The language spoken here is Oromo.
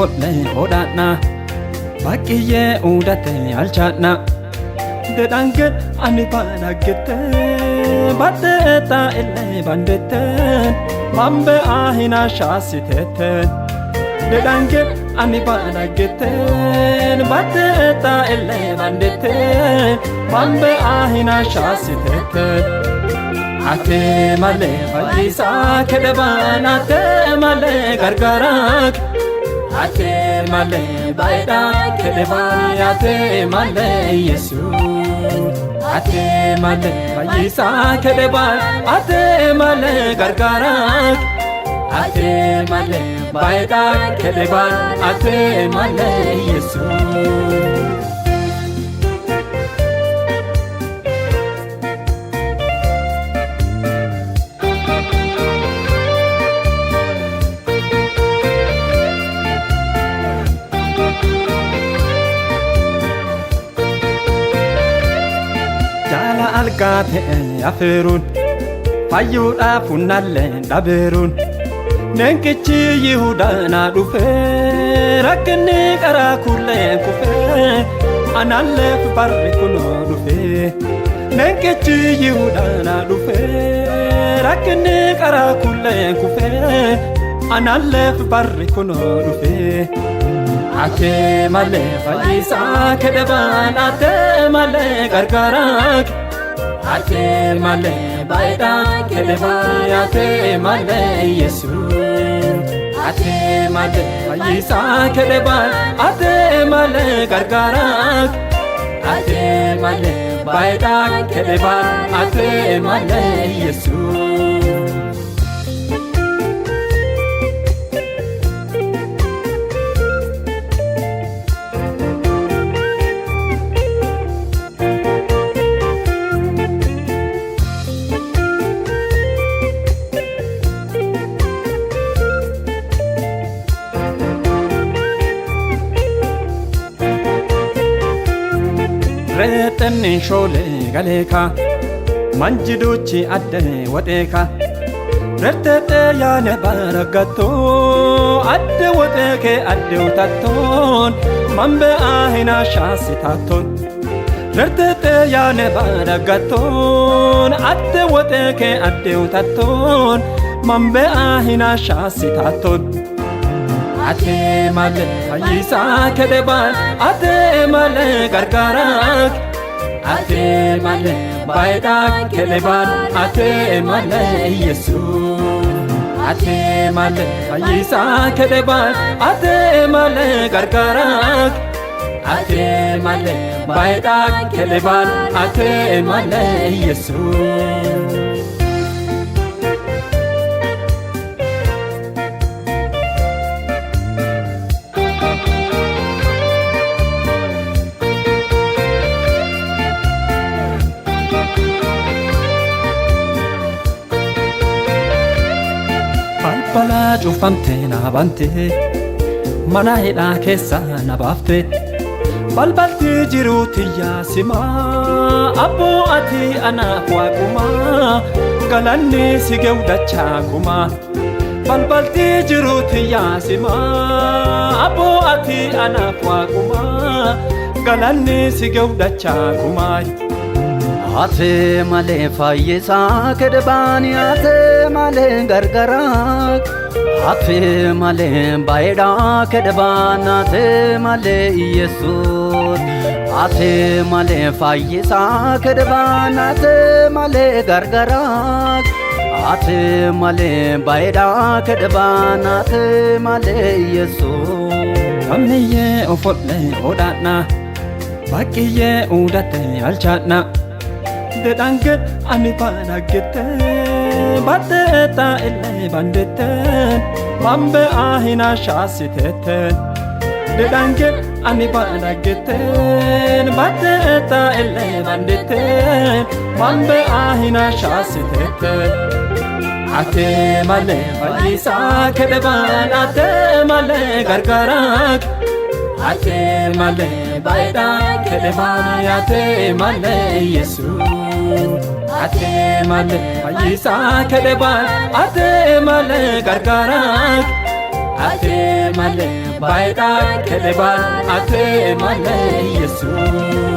ufolle hodhadha baqqiyye udate alchadha dedanged ani banagette baddeta ille bandette mambe ahina shasitete dedanged ani banagette baddeta ille bandette mambe ahina shasitete ate male faisa kedeban ate male gargarak ate male baida kedeban ate male yesus ate male faisa kedeban ate male gargarak ate male baida kedeban ate male yesus algate aferun fayuda funalle daberun nenkichi yihuda na dufe rakni qara kulle kufe analle barri kuno dufe nenkichi yihuda na dufe rakni qara kulle kufe analle barri kuno dufe ate male faisa kedeban ate male gargarak ate male baida kedeban ate male yesus ate male faisa kedeban ate male gargarak ate male baida kedeban ate male yesus retenni shole galeka manjiduchi adde wadeka retete yane baragato adde wadeke adde utaton mambe ahina shasitaton retete yane baragaton adde wadeke adde utaton mambe ahina shasitaton ate male faisa kedeban ate male gargarak ate male baida kedeban ate male yesus ate male faisa kedeban ate male gargarak ate male baida kedeban ate male yesus balbala cufamte na bante mana hidha keessa na baafte balbalti jiruuti yaasima abbo ati anaaf waaquma galanni si gewdachaa kuma balbalti jiruuti yaasima abbo ati anaaf waaquma galanni si gewdachaa kuma ate male faisa kedeban ate male gargarak ate male baida kedeban ate male yesus ate male faisa kedeban ate male gargarak ate male baida kedeban ate male yesus amniye ufolle hodhadha baqqiyye udate alchadha dedanged ani banagette baddeta ille bandette mambe ahina shasitete dedanged ani banagette baddeta ille bandette mambe ahina shasitete ate male faisa kedeban ate male gargarak ate male baida kedeban ate male yesus ate male faisa kedeban ate male gargarak ate male baay'ee kedebaan ate malee Yesuus.